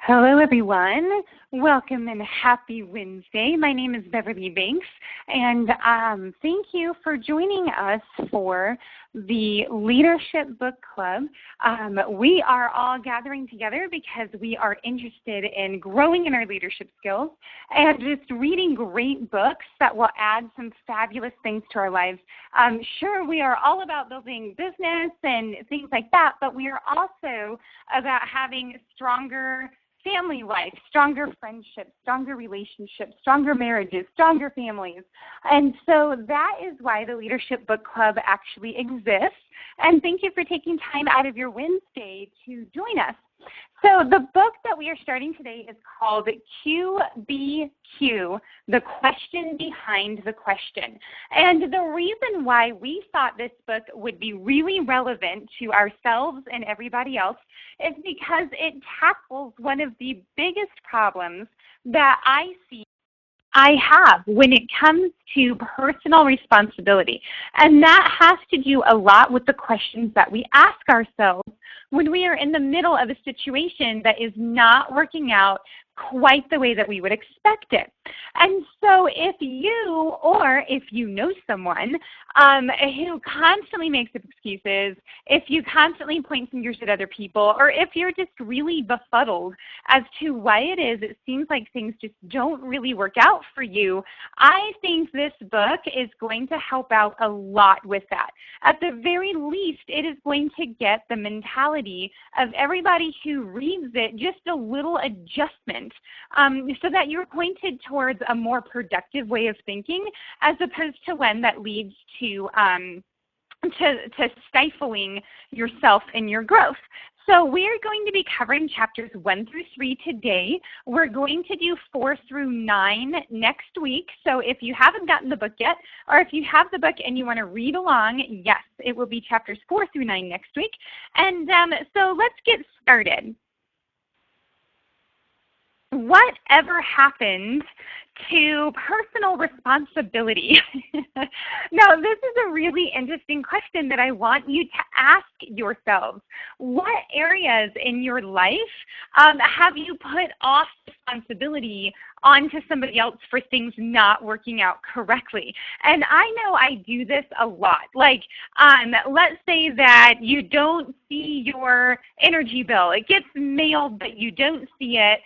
Hello, everyone. Welcome and happy Wednesday. My name is Beverly Banks, and thank you for joining us for the Leadership Book Club. We are all gathering together because we are interested in growing in our leadership skills and just reading great books that will add some fabulous things to our lives. Sure, we are all about building business and things like that, but we are also about having stronger family life, stronger friendships, stronger relationships, stronger marriages, stronger families. And so that is why the Leadership Book Club actually exists. And thank you for taking time out of your Wednesday to join us. So the book that we are starting today is called QBQ, The Question Behind the Question. And the reason why we thought this book would be really relevant to ourselves and everybody else is because it tackles one of the biggest problems that I have when it comes to personal responsibility. And that has to do a lot with the questions that we ask ourselves when we are in the middle of a situation that is not working out quite the way that we would expect it. And so if you or if you know someone who constantly makes excuses, if you constantly point fingers at other people, or if you're just really befuddled as to why it seems like things just don't really work out for you, I think this book is going to help out a lot with that. At the very least, it is going to get the mentality of everybody who reads it just a little adjustment so that you're pointed towards a more productive way of thinking as opposed to one that leads to stifling yourself in your growth. So we're going to be covering chapters 1 through 3 today. We're going to do 4 through 9 next week. So if you haven't gotten the book yet, or if you have the book and you want to read along, yes, it will be chapters 4 through 9 next week. And so let's get started. Whatever happened to personal responsibility? Now, this is a really interesting question that I want you to ask yourselves. What areas in your life have you put off responsibility onto somebody else for things not working out correctly? And I know I do this a lot. Like, let's say that you don't see your energy bill. It gets mailed, but you don't see it.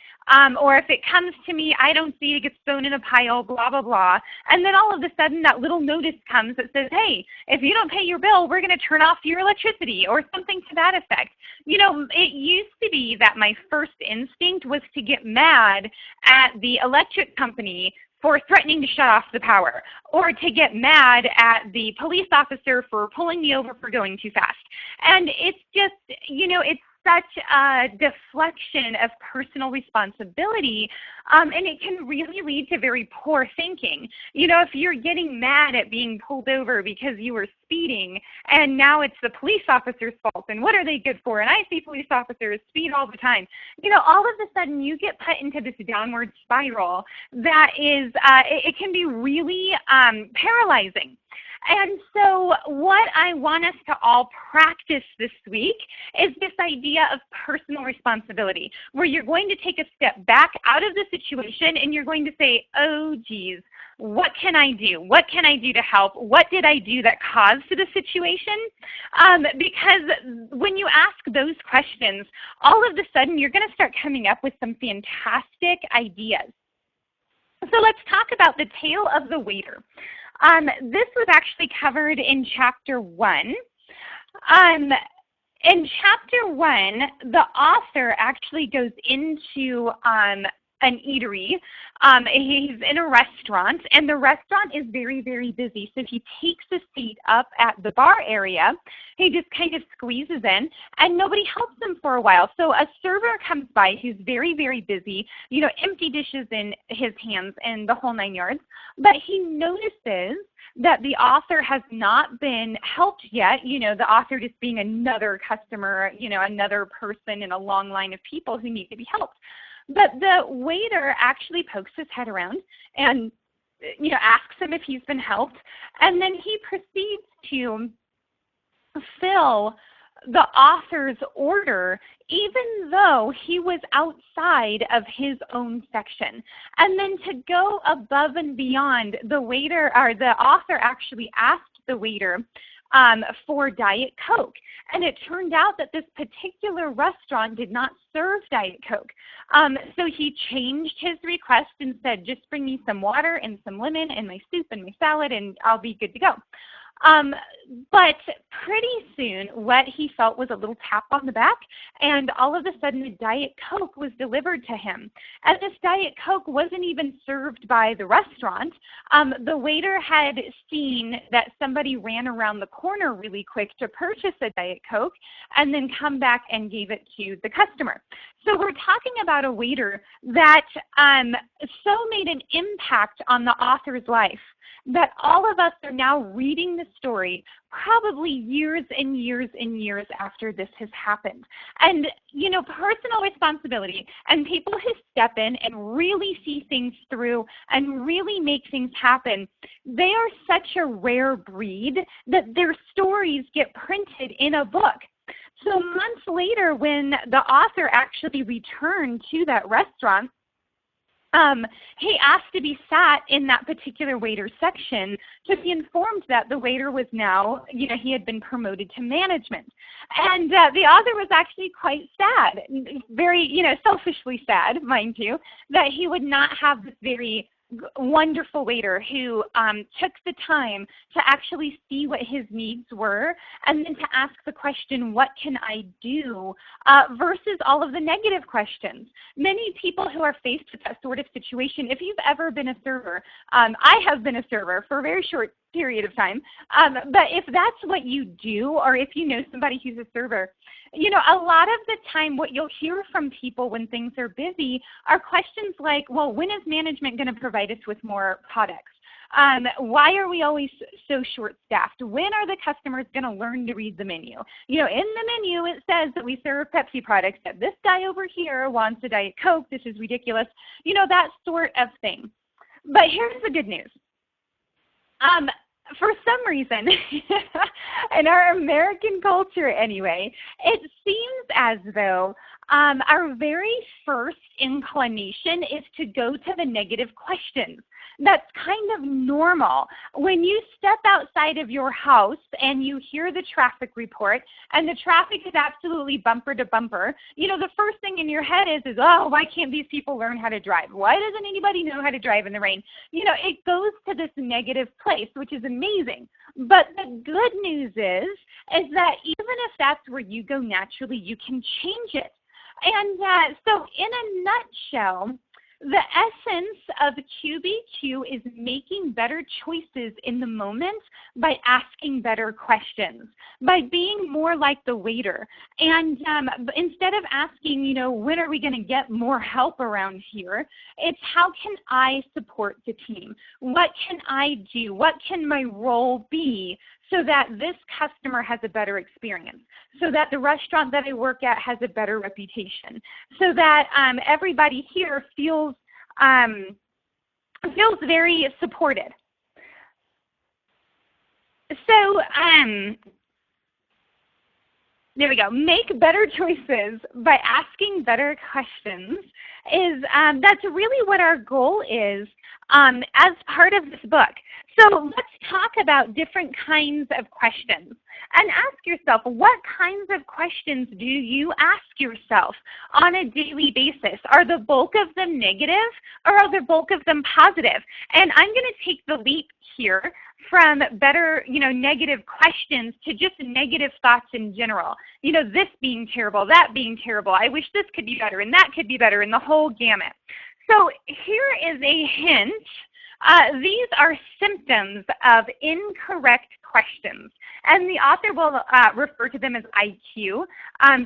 Or if it comes to me, I don't see it, it gets thrown in a pile, blah, blah, blah. And then all of a sudden that little notice comes that says, hey, if you don't pay your bill, we're going to turn off your electricity or something to that effect. You know, it used to be that my first instinct was to get mad at the electric company for threatening to shut off the power, or to get mad at the police officer for pulling me over for going too fast. And it's just, you know, it's such a deflection of personal responsibility, and it can really lead to very poor thinking. You know, if you're getting mad at being pulled over because you were speeding, and now it's the police officer's fault, and what are they good for? And I see police officers speed all the time. You know, all of a sudden you get put into this downward spiral that is, it can be really paralyzing. And so what I want us to all practice this week is this idea of personal responsibility, where you're going to take a step back out of the situation and you're going to say, oh, geez, what can I do? What can I do to help? What did I do that caused the situation? Because when you ask those questions, all of a sudden you're going to start coming up with some fantastic ideas. So let's talk about the tale of the waiter. This was actually covered in chapter 1. In chapter 1, the author actually goes into an eatery. He's in a restaurant, and the restaurant is very, very busy. So he takes a seat up at the bar area. He just kind of squeezes in, and nobody helps him for a while. So a server comes by who's very, very busy, you know, empty dishes in his hands and the whole 9 yards. But he notices that the author has not been helped yet, you know, the author just being another customer, you know, another person in a long line of people who need to be helped. But the waiter actually pokes his head around and, you know, asks him if he's been helped. And then he proceeds to fill the author's order, even though he was outside of his own section. And then to go above and beyond, the waiter or the author actually asked the waiter for Diet Coke. And it turned out that this particular restaurant did not serve Diet Coke. So he changed his request and said, just bring me some water and some lemon and my soup and my salad and I'll be good to go. But pretty soon, what he felt was a little tap on the back, and all of a sudden a Diet Coke was delivered to him. And this Diet Coke wasn't even served by the restaurant. The waiter had seen that somebody ran around the corner really quick to purchase a Diet Coke and then come back and gave it to the customer. So we're talking about a waiter that so made an impact on the author's life that all of us are now reading the story probably years and years and years after this has happened. And, you know, personal responsibility and people who step in and really see things through and really make things happen, they are such a rare breed that their stories get printed in a book. So months later, when the author actually returned to that restaurant, he asked to be sat in that particular waiter section to be informed that the waiter was now, you know, he had been promoted to management. And the author was actually quite sad, very, you know, selfishly sad, mind you, that he would not have this very wonderful waiter who took the time to actually see what his needs were and then to ask the question, what can I do, versus all of the negative questions. Many people who are faced with that sort of situation, if you've ever been a server, I have been a server for a very short period of time, but if that's what you do, or if you know somebody who's a server, you know, a lot of the time what you'll hear from people when things are busy are questions like, well, when is management going to provide us with more products? Why are we always so short-staffed? When are the customers going to learn to read the menu? You know, in the menu it says that we serve Pepsi products, that this guy over here wants a Diet Coke, this is ridiculous, you know, that sort of thing. But here's the good news. For some reason, in our American culture anyway, it seems as though our very first inclination is to go to the negative questions. That's kind of normal. When you step outside of your house and you hear the traffic report and the traffic is absolutely bumper to bumper, you know, the first thing in your head is, oh, why can't these people learn how to drive? Why doesn't anybody know how to drive in the rain? You know, it goes to this negative place, which is amazing. But the good news is that even if that's where you go naturally, you can change it. And so in a nutshell, the essence of QBQ is making better choices in the moment by asking better questions, by being more like the waiter. And instead of asking, you know, when are we going to get more help around here, it's how can I support the team? What can I do? What can my role be so that this customer has a better experience, so that the restaurant that I work at has a better reputation, so that everybody here feels very supported. So there we go. Make better choices by asking better questions is that's really what our goal is as part of this book. So let's talk about different kinds of questions and ask yourself, what kinds of questions do you ask yourself on a daily basis? Are the bulk of them negative or are the bulk of them positive? And I'm going to take the leap here from better, you know, negative questions to just negative thoughts in general. You know, this being terrible, that being terrible, I wish this could be better and that could be better, and the whole gamut. So here is a hint. These are symptoms of incorrect questions, and the author will refer to them as IQ.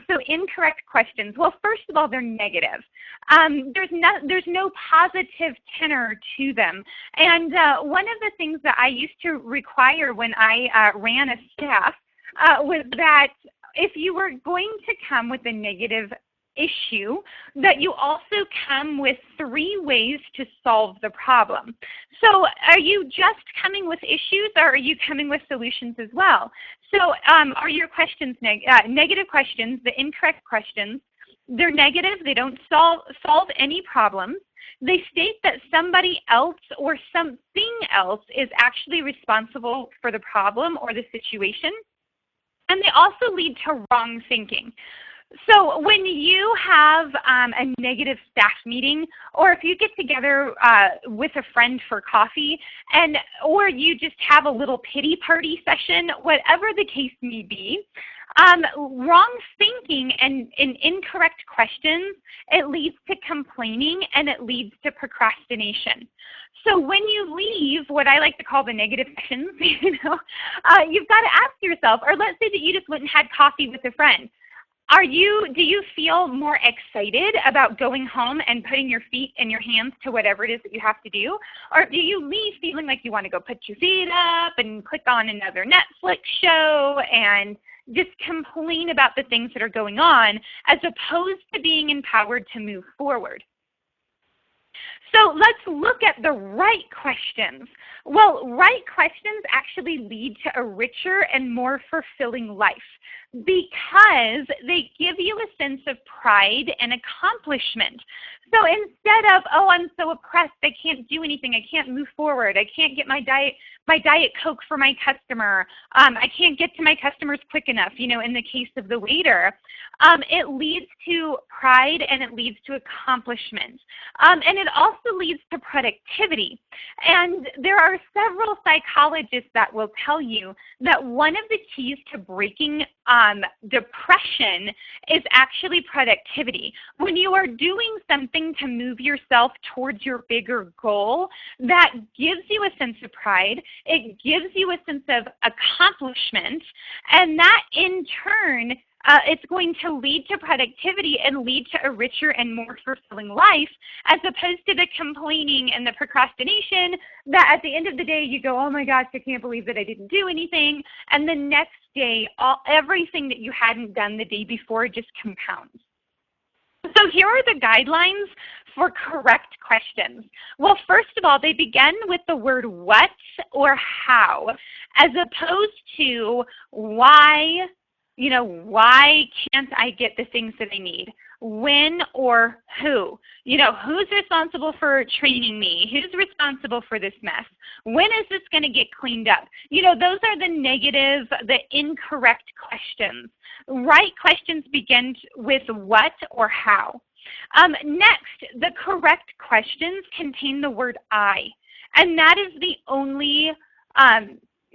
So incorrect questions. Well, first of all, they're negative. There's no positive tenor to them. And one of the things that I used to require when I ran a staff was that if you were going to come with a negative issue, that you also come with 3 ways to solve the problem. So are you just coming with issues, or are you coming with solutions as well? So are your questions negative questions, the incorrect questions? They're negative. They don't solve any problems. They state that somebody else or something else is actually responsible for the problem or the situation. And they also lead to wrong thinking. So when you have a negative staff meeting, or if you get together with a friend for coffee, or you just have a little pity party session, whatever the case may be, wrong thinking and incorrect questions, it leads to complaining and it leads to procrastination. So when you leave what I like to call the negative sessions, you've got to ask yourself, or let's say that you just went and had coffee with a friend. Do you feel more excited about going home and putting your feet and your hands to whatever it is that you have to do? Or do you leave feeling like you want to go put your feet up and click on another Netflix show and just complain about the things that are going on, as opposed to being empowered to move forward? So let's look at the right questions. Well, right questions actually lead to a richer and more fulfilling life because they give you a sense of pride and accomplishment. So instead of, oh, I'm so oppressed, I can't do anything, I can't move forward, I can't get my Diet Coke for my customer, I can't get to my customers quick enough, in the case of the waiter, it leads to pride and it leads to accomplishment. And it also leads to productivity. And there are several psychologists that will tell you that one of the keys to breaking depression is actually productivity. When you are doing something to move yourself towards your bigger goal, that gives you a sense of pride, it gives you a sense of accomplishment, and that in turn it's going to lead to productivity and lead to a richer and more fulfilling life, as opposed to the complaining and the procrastination that at the end of the day you go, oh my gosh, I can't believe that I didn't do anything. And the next day, everything that you hadn't done the day before just compounds. So here are the guidelines for correct questions. Well, first of all, they begin with the word what or how, as opposed to why. Why can't I get the things that I need? When or who? Who's responsible for training me? Who's responsible for this mess? When is this going to get cleaned up? Those are the negative, the incorrect questions. Right questions begin with what or how. Next, the correct questions contain the word I, and that is the only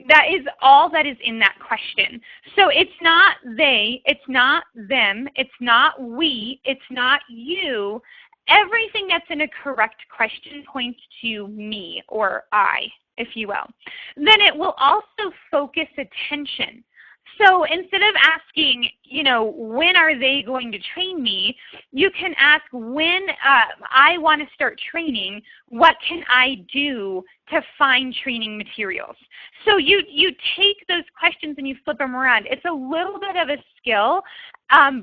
that is all that is in that question. So it's not they, it's not them, it's not we, it's not you. Everything that's in a correct question points to me or I, if you will. Then it will also focus attention. So instead of asking, when are they going to train me, you can ask, when I want to start training, what can I do to find training materials? So you take those questions and you flip them around. It's a little bit of a skill,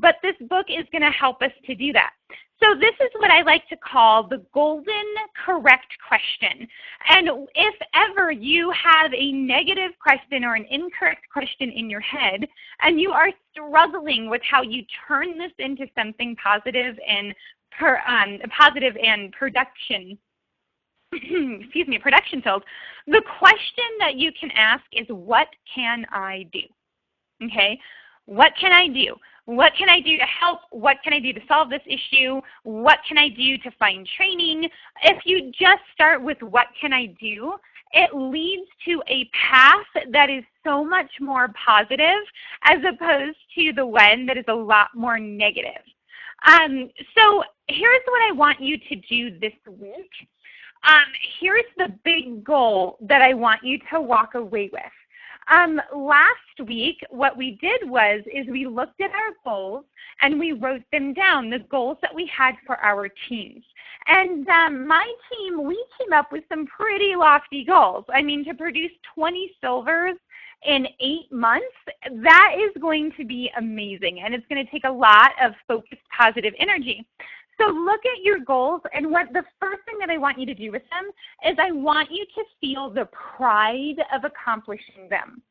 but this book is going to help us to do that. So this is what I like to call the golden correct question. And if ever you have a negative question or an incorrect question in your head, and you are struggling with how you turn this into something positive and production, production filled, the question that you can ask is, what can I do? Okay? What can I do? What can I do to help? What can I do to solve this issue? What can I do to find training? If you just start with what can I do, it leads to a path that is so much more positive as opposed to the one that is a lot more negative. So here's what I want you to do this week. Here's the big goal that I want you to walk away with. Last week, what we did was we looked at our goals and we wrote them down, the goals that we had for our teams. And my team, we came up with some pretty lofty goals. I mean, to produce 20 silvers in 8 months, that is going to be amazing. And it's going to take a lot of focused, positive energy. So look at your goals, and what the first thing that I want you to do with them is I want you to feel the pride of accomplishing them.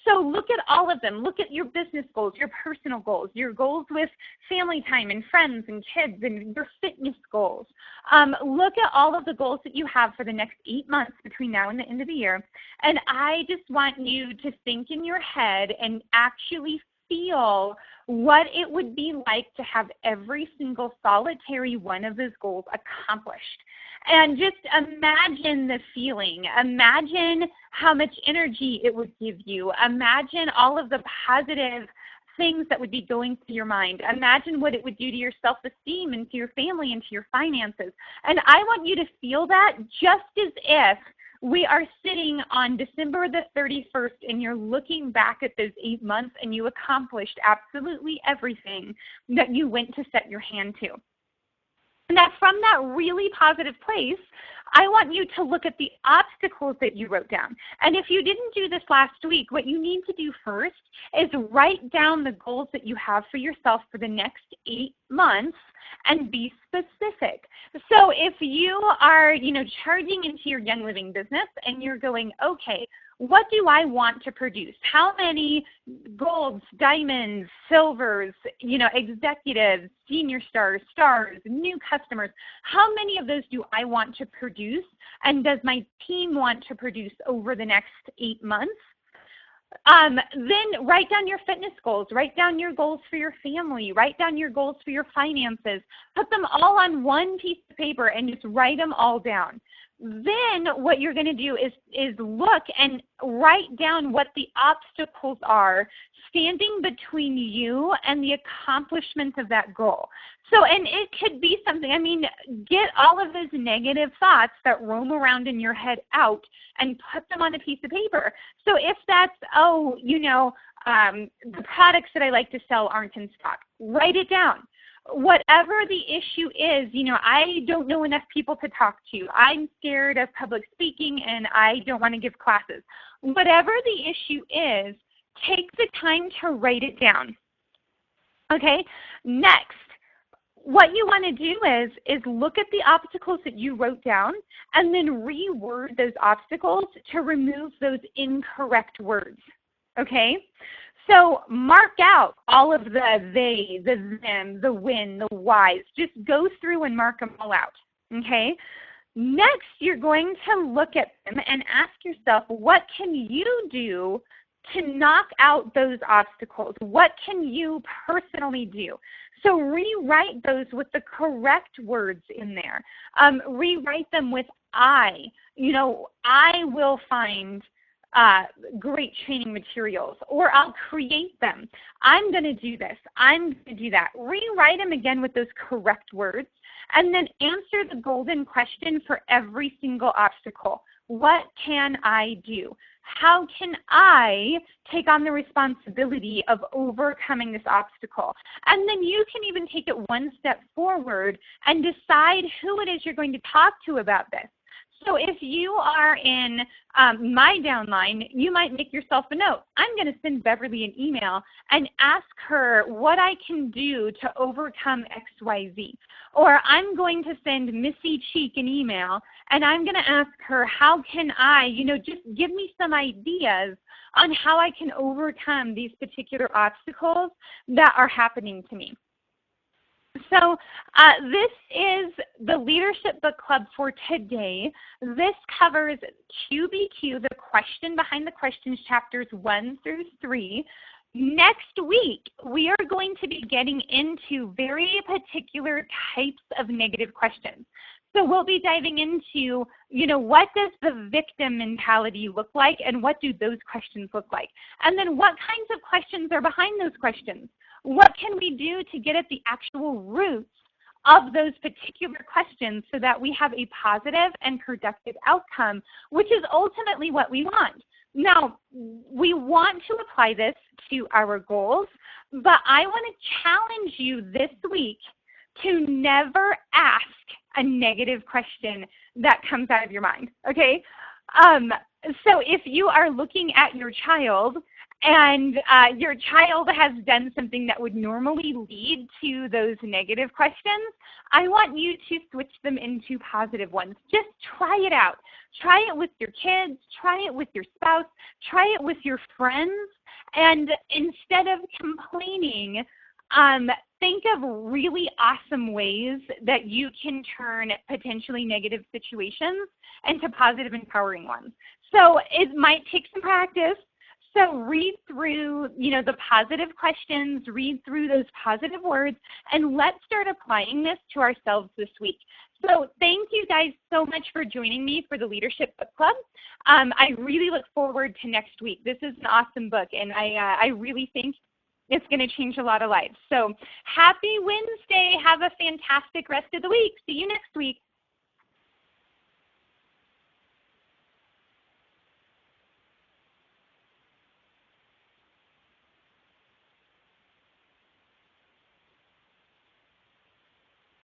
So look at all of them. Look at your business goals, your personal goals, your goals with family time and friends and kids, and your fitness goals. Look at all of the goals that you have for the next 8 months between now and the end of the year. And I just want you to think in your head and actually feel what it would be like to have every single solitary one of those goals accomplished. And just imagine the feeling. Imagine how much energy it would give you. Imagine all of the positive things that would be going through your mind. Imagine what it would do to your self-esteem and to your family and to your finances. And I want you to feel that just as if we are sitting on December the 31st and you're looking back at those 8 months and you accomplished absolutely everything that you went to set your hand to. And that from that really positive place, I want you to look at the obstacles that you wrote down. And if you didn't do this last week, what you need to do first is write down the goals that you have for yourself for the next 8 months and be specific. So if you are, charging into your Young Living business and you're going, okay, what do I want to produce? How many golds, diamonds, silvers, executives, senior stars, new customers, how many of those do I want to produce? And does my team want to produce over the next 8 months? Then write down your fitness goals, write down your goals for your family, write down your goals for your finances, put them all on one piece of paper and just write them all down. Then what you're going to do is look and write down what the obstacles are standing between you and the accomplishment of that goal. So, and it could be something, get all of those negative thoughts that roam around in your head out and put them on a piece of paper. So if that's, the products that I like to sell aren't in stock, write it down. Whatever the issue is, I don't know enough people to talk to. I'm scared of public speaking and I don't want to give classes. Whatever the issue is, take the time to write it down. Okay? Next, what you want to do is look at the obstacles that you wrote down and then reword those obstacles to remove those incorrect words. Okay? So mark out all of the they, the them, the when, the whys. Just go through and mark them all out, okay? Next, you're going to look at them and ask yourself, what can you do to knock out those obstacles? What can you personally do? So rewrite those with the correct words in there. Rewrite them with I. I will find great training materials, or I'll create them. I'm going to do this. I'm going to do that. Rewrite them again with those correct words, and then answer the golden question for every single obstacle. What can I do? How can I take on the responsibility of overcoming this obstacle? And then you can even take it one step forward and decide who it is you're going to talk to about this. So if you are in my downline, you might make yourself a note. I'm going to send Beverly an email and ask her what I can do to overcome XYZ. Or I'm going to send Missy Cheek an email and I'm going to ask her, how can I, just give me some ideas on how I can overcome these particular obstacles that are happening to me. So this is the Leadership Book Club for today. This covers QBQ, the question behind the questions, chapters 1 through 3. Next week, we are going to be getting into very particular types of negative questions. So we'll be diving into, what does the victim mentality look like and what do those questions look like? And then what kinds of questions are behind those questions? What can we do to get at the actual roots of those particular questions so that we have a positive and productive outcome, which is ultimately what we want. Now, we want to apply this to our goals, but I want to challenge you this week to never ask a negative question that comes out of your mind, okay? Um, so if you are looking at your child and your child has done something that would normally lead to those negative questions, I want you to switch them into positive ones. Just try it out. Try it with your kids. Try it with your spouse. Try it with your friends. And instead of complaining, think of really awesome ways that you can turn potentially negative situations into positive, empowering ones. So it might take some practice. So read through, the positive questions, read through those positive words, and let's start applying this to ourselves this week. So thank you guys so much for joining me for the Leadership Book Club. I really look forward to next week. This is an awesome book, and I really think it's going to change a lot of lives. So happy Wednesday. Have a fantastic rest of the week. See you next week.